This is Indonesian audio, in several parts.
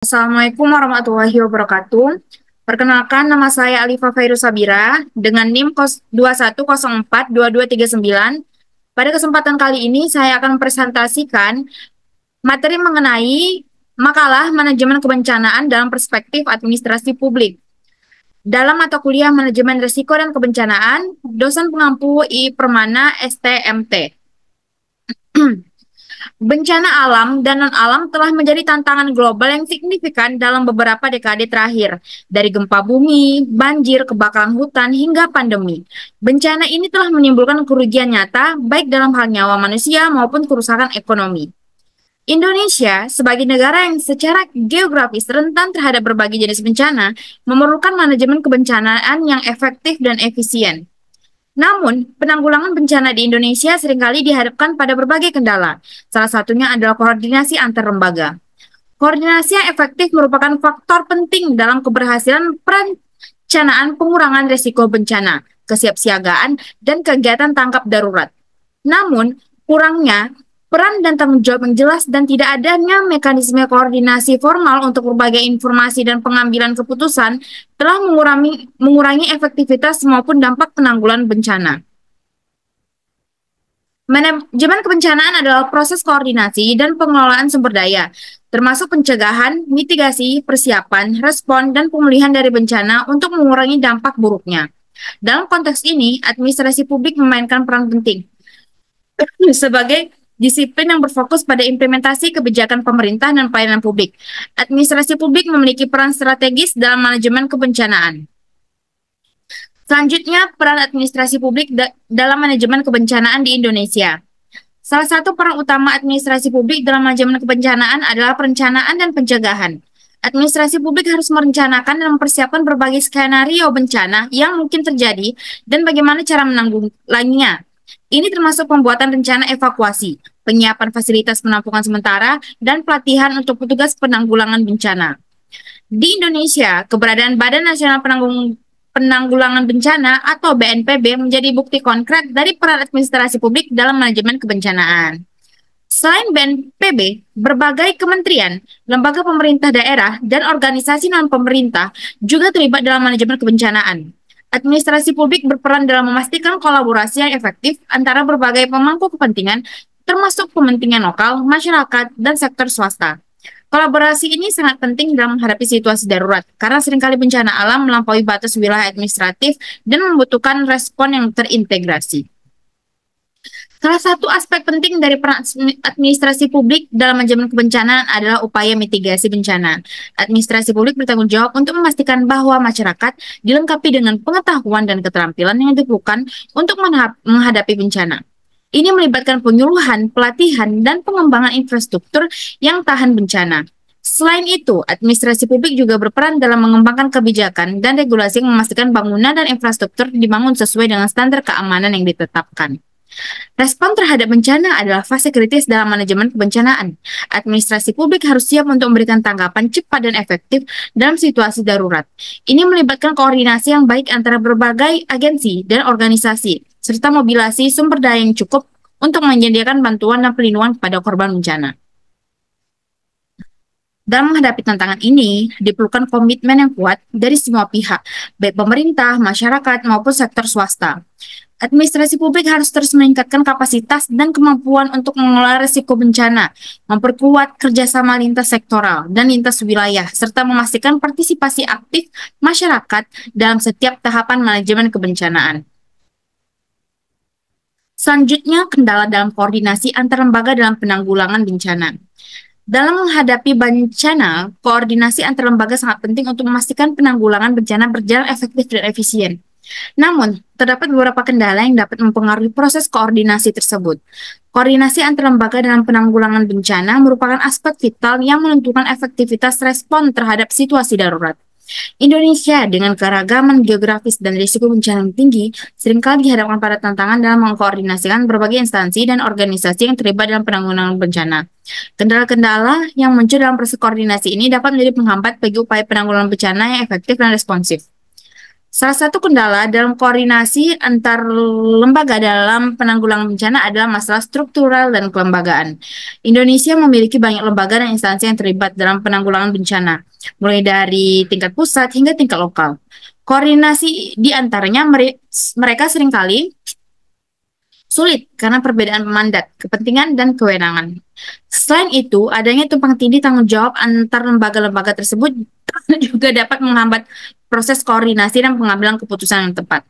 Assalamualaikum warahmatullahi wabarakatuh. Perkenalkan, nama saya Alifa Fairuz Sabira dengan NIM 21042239. Pada kesempatan kali ini saya akan mempresentasikan materi mengenai makalah manajemen kebencanaan dalam perspektif administrasi publik. Dalam mata kuliah Manajemen Risiko dan Kebencanaan, dosen pengampu I Permana STMT. Bencana alam dan non-alam telah menjadi tantangan global yang signifikan dalam beberapa dekade terakhir, dari gempa bumi, banjir, kebakaran hutan, hingga pandemi. Bencana ini telah menimbulkan kerugian nyata, baik dalam hal nyawa manusia maupun kerusakan ekonomi. Indonesia, sebagai negara yang secara geografis rentan terhadap berbagai jenis bencana, memerlukan manajemen kebencanaan yang efektif dan efisien. Namun, penanggulangan bencana di Indonesia seringkali dihadapkan pada berbagai kendala. Salah satunya adalah koordinasi antar lembaga. Koordinasi yang efektif merupakan faktor penting dalam keberhasilan perencanaan pengurangan risiko bencana, kesiapsiagaan, dan kegiatan tangkap darurat. Namun, kurangnya peran dan tanggung jawab yang jelas dan tidak adanya mekanisme koordinasi formal untuk berbagai informasi dan pengambilan keputusan telah mengurangi efektivitas maupun dampak penanggulangan bencana. Manajemen kebencanaan adalah proses koordinasi dan pengelolaan sumber daya, termasuk pencegahan, mitigasi, persiapan, respon, dan pemulihan dari bencana untuk mengurangi dampak buruknya. Dalam konteks ini, administrasi publik memainkan peran penting sebagai disiplin yang berfokus pada implementasi kebijakan pemerintah dan pelayanan publik. Administrasi publik memiliki peran strategis dalam manajemen kebencanaan. Selanjutnya, peran administrasi publik dalam manajemen kebencanaan di Indonesia. Salah satu peran utama administrasi publik dalam manajemen kebencanaan adalah perencanaan dan pencegahan. Administrasi publik harus merencanakan dan mempersiapkan berbagai skenario bencana yang mungkin terjadi dan bagaimana cara menanggulanginya. Ini termasuk pembuatan rencana evakuasi, penyiapan fasilitas penampungan sementara, dan pelatihan untuk petugas penanggulangan bencana. Di Indonesia, keberadaan Badan Nasional Penanggulangan Bencana atau BNPB menjadi bukti konkret dari peran administrasi publik dalam manajemen kebencanaan. Selain BNPB, berbagai kementerian, lembaga pemerintah daerah, dan organisasi non-pemerintah juga terlibat dalam manajemen kebencanaan. Administrasi publik berperan dalam memastikan kolaborasi yang efektif antara berbagai pemangku kepentingan, termasuk kepentingan lokal, masyarakat, dan sektor swasta. Kolaborasi ini sangat penting dalam menghadapi situasi darurat, karena seringkali bencana alam melampaui batas wilayah administratif dan membutuhkan respon yang terintegrasi. Salah satu aspek penting dari peran administrasi publik dalam manajemen kebencanaan adalah upaya mitigasi bencana. Administrasi publik bertanggung jawab untuk memastikan bahwa masyarakat dilengkapi dengan pengetahuan dan keterampilan yang diperlukan untuk menghadapi bencana. Ini melibatkan penyuluhan, pelatihan, dan pengembangan infrastruktur yang tahan bencana. Selain itu, administrasi publik juga berperan dalam mengembangkan kebijakan dan regulasi yang memastikan bangunan dan infrastruktur dibangun sesuai dengan standar keamanan yang ditetapkan. Respon terhadap bencana adalah fase kritis dalam manajemen kebencanaan. Administrasi publik harus siap untuk memberikan tanggapan cepat dan efektif dalam situasi darurat. Ini melibatkan koordinasi yang baik antara berbagai agensi dan organisasi, serta mobilisasi sumber daya yang cukup untuk menyediakan bantuan dan perlindungan kepada korban bencana. Dalam menghadapi tantangan ini, diperlukan komitmen yang kuat dari semua pihak, baik pemerintah, masyarakat, maupun sektor swasta. Administrasi publik harus terus meningkatkan kapasitas dan kemampuan untuk mengelola risiko bencana, memperkuat kerjasama lintas sektoral dan lintas wilayah, serta memastikan partisipasi aktif masyarakat dalam setiap tahapan manajemen kebencanaan. Selanjutnya, kendala dalam koordinasi antar lembaga dalam penanggulangan bencana. Dalam menghadapi bencana, koordinasi antar lembaga sangat penting untuk memastikan penanggulangan bencana berjalan efektif dan efisien. Namun, terdapat beberapa kendala yang dapat mempengaruhi proses koordinasi tersebut. Koordinasi antar lembaga dalam penanggulangan bencana merupakan aspek vital yang menentukan efektivitas respon terhadap situasi darurat. Indonesia dengan keragaman geografis dan risiko bencana yang tinggi seringkali dihadapkan pada tantangan dalam mengkoordinasikan berbagai instansi dan organisasi yang terlibat dalam penanggulangan bencana. Kendala-kendala yang muncul dalam proses koordinasi ini dapat menjadi penghambat bagi upaya penanggulangan bencana yang efektif dan responsif. Salah satu kendala dalam koordinasi antar lembaga dalam penanggulangan bencana adalah masalah struktural dan kelembagaan. Indonesia memiliki banyak lembaga dan instansi yang terlibat dalam penanggulangan bencana, mulai dari tingkat pusat hingga tingkat lokal. Koordinasi di antaranya mereka seringkali sulit karena perbedaan mandat, kepentingan, dan kewenangan. Selain itu, adanya tumpang tindih tanggung jawab antar lembaga-lembaga tersebut juga dapat menghambat proses koordinasi dan pengambilan keputusan yang tepat.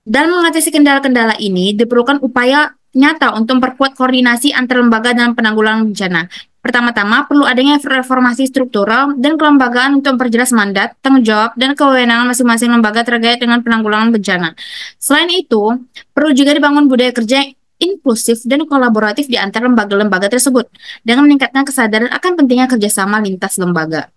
Dalam mengatasi kendala-kendala ini, diperlukan upaya nyata untuk memperkuat koordinasi antar lembaga dalam penanggulangan bencana. Pertama-tama, perlu adanya reformasi struktural dan kelembagaan untuk memperjelas mandat, tanggung jawab, dan kewenangan masing-masing lembaga terkait dengan penanggulangan bencana. Selain itu, perlu juga dibangun budaya kerja yang inklusif dan kolaboratif di antara lembaga-lembaga tersebut, dengan meningkatkan kesadaran akan pentingnya kerjasama lintas lembaga.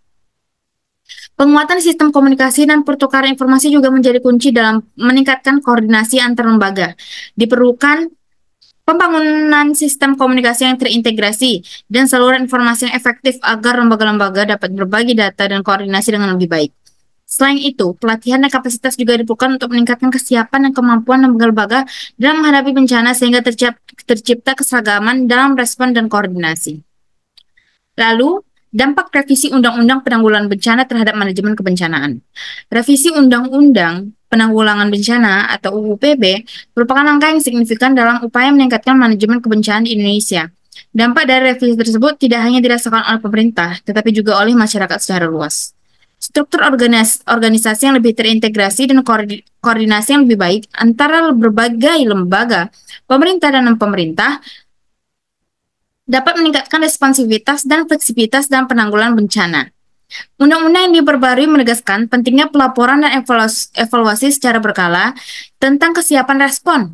Penguatan sistem komunikasi dan pertukaran informasi juga menjadi kunci dalam meningkatkan koordinasi antar lembaga. Diperlukan pembangunan sistem komunikasi yang terintegrasi dan saluran informasi yang efektif agar lembaga-lembaga dapat berbagi data dan koordinasi dengan lebih baik. Selain itu, pelatihan dan kapasitas juga diperlukan untuk meningkatkan kesiapan dan kemampuan lembaga-lembaga dalam menghadapi bencana sehingga tercipta keseragaman dalam respon dan koordinasi. Lalu, dampak revisi Undang-Undang Penanggulangan Bencana terhadap manajemen kebencanaan. Revisi Undang-Undang Penanggulangan Bencana atau UU PB merupakan langkah yang signifikan dalam upaya meningkatkan manajemen kebencanaan di Indonesia. Dampak dari revisi tersebut tidak hanya dirasakan oleh pemerintah, tetapi juga oleh masyarakat secara luas. Struktur organisasi yang lebih terintegrasi dan koordinasi yang lebih baik antara berbagai lembaga, pemerintah dan non-pemerintah dapat meningkatkan responsivitas dan fleksibilitas dalam penanggulangan bencana. Undang-undang yang diperbarui menegaskan pentingnya pelaporan dan evaluasi secara berkala tentang kesiapan respon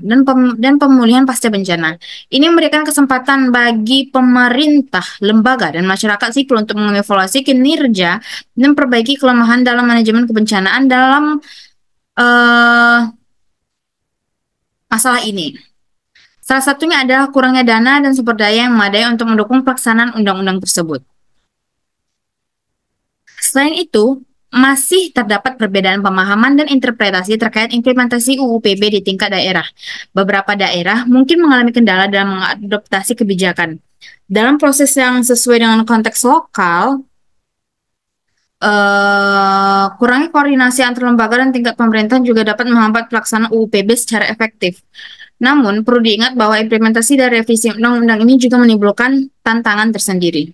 dan pemulihan pasca bencana. Ini memberikan kesempatan bagi pemerintah, lembaga, dan masyarakat sipil untuk mengevaluasi kinerja dan perbaiki kelemahan dalam manajemen kebencanaan dalam masalah ini. Salah satunya adalah kurangnya dana dan sumber daya yang memadai untuk mendukung pelaksanaan undang-undang tersebut. Selain itu, masih terdapat perbedaan pemahaman dan interpretasi terkait implementasi UU PB di tingkat daerah. Beberapa daerah mungkin mengalami kendala dalam mengadoptasi kebijakan. Dalam proses yang sesuai dengan konteks lokal, kurangnya koordinasi antar lembaga dan tingkat pemerintahan juga dapat menghambat pelaksanaan UU PB secara efektif. Namun, perlu diingat bahwa implementasi dari revisi undang-undang ini juga menimbulkan tantangan tersendiri.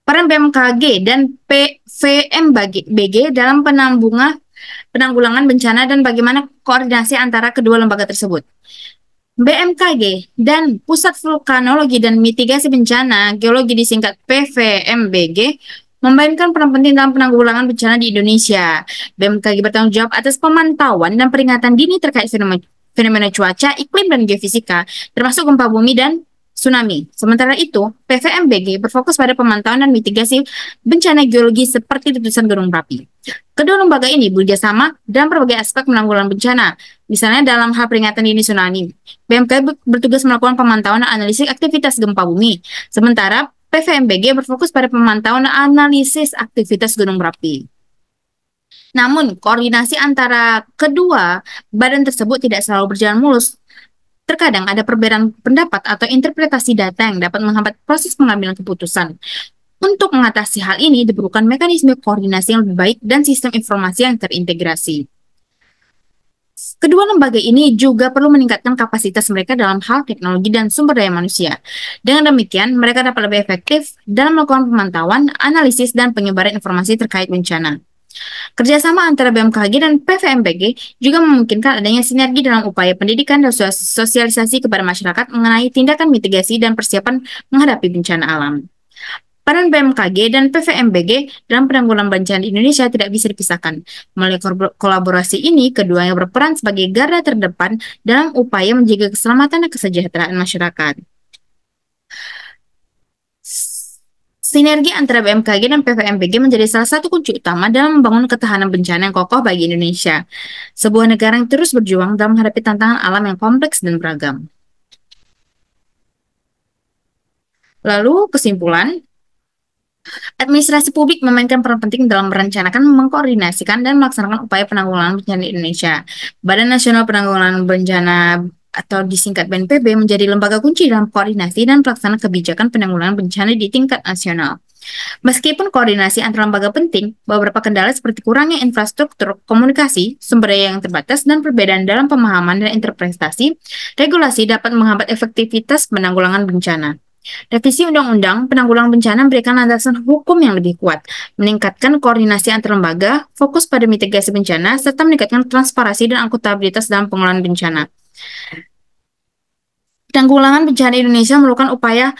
Peran BMKG dan PVMBG dalam penanggulangan bencana dan bagaimana koordinasi antara kedua lembaga tersebut. BMKG dan Pusat Vulkanologi dan Mitigasi Bencana Geologi disingkat PVMBG memainkan peran penting dalam penanggulangan bencana di Indonesia. BMKG bertanggung jawab atas pemantauan dan peringatan dini terkait fenomena cuaca, iklim, dan geofisika, termasuk gempa bumi dan tsunami. Sementara itu, PVMBG berfokus pada pemantauan dan mitigasi bencana geologi seperti letusan gunung berapi. Kedua lembaga ini bekerja sama dalam berbagai aspek penanggulangan bencana, misalnya dalam hal peringatan dini tsunami. BMKG bertugas melakukan pemantauan dan analisis aktivitas gempa bumi, sementara PVMBG berfokus pada pemantauan dan analisis aktivitas gunung berapi. Namun, koordinasi antara kedua badan tersebut tidak selalu berjalan mulus. Terkadang ada perbedaan pendapat atau interpretasi data yang dapat menghambat proses pengambilan keputusan. Untuk mengatasi hal ini, diperlukan mekanisme koordinasi yang lebih baik dan sistem informasi yang terintegrasi. Kedua lembaga ini juga perlu meningkatkan kapasitas mereka dalam hal teknologi dan sumber daya manusia. Dengan demikian, mereka dapat lebih efektif dalam melakukan pemantauan, analisis, dan penyebaran informasi terkait bencana. Kerjasama antara BMKG dan PVMBG juga memungkinkan adanya sinergi dalam upaya pendidikan dan sosialisasi kepada masyarakat mengenai tindakan mitigasi dan persiapan menghadapi bencana alam. Peran BMKG dan PVMBG dalam penanggulangan bencana di Indonesia tidak bisa dipisahkan. Melalui kolaborasi ini, keduanya berperan sebagai garda terdepan dalam upaya menjaga keselamatan dan kesejahteraan masyarakat. Sinergi antara BMKG dan PVMBG menjadi salah satu kunci utama dalam membangun ketahanan bencana yang kokoh bagi Indonesia, sebuah negara yang terus berjuang dalam menghadapi tantangan alam yang kompleks dan beragam. Lalu kesimpulan, administrasi publik memainkan peran penting dalam merencanakan, mengkoordinasikan, dan melaksanakan upaya penanggulangan bencana di Indonesia. Badan Nasional Penanggulangan Bencana atau disingkat BNPB menjadi lembaga kunci dalam koordinasi dan pelaksanaan kebijakan penanggulangan bencana di tingkat nasional. Meskipun koordinasi antar lembaga penting, beberapa kendala seperti kurangnya infrastruktur, komunikasi, sumber daya yang terbatas, dan perbedaan dalam pemahaman dan interpretasi regulasi dapat menghambat efektivitas penanggulangan bencana. Revisi Undang-Undang Penanggulangan Bencana memberikan landasan hukum yang lebih kuat, meningkatkan koordinasi antar lembaga, fokus pada mitigasi bencana, serta meningkatkan transparansi dan akuntabilitas dalam pengelolaan bencana. Penanggulangan bencana Indonesia memerlukan upaya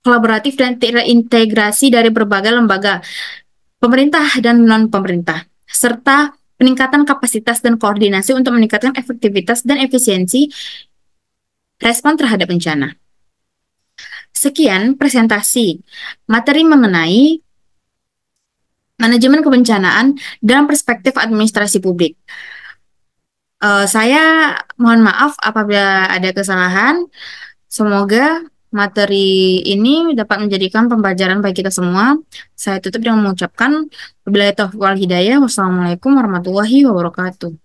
kolaboratif dan terintegrasi dari berbagai lembaga, pemerintah dan non-pemerintah, serta peningkatan kapasitas dan koordinasi untuk meningkatkan efektivitas dan efisiensi respon terhadap bencana. Sekian presentasi materi mengenai manajemen kebencanaan dalam perspektif administrasi publik. Saya mohon maaf apabila ada kesalahan. Semoga materi ini dapat menjadikan pembelajaran bagi kita semua. Saya tutup dengan mengucapkan wabillahi taufiq wal hidayah. Wassalamualaikum warahmatullahi wabarakatuh.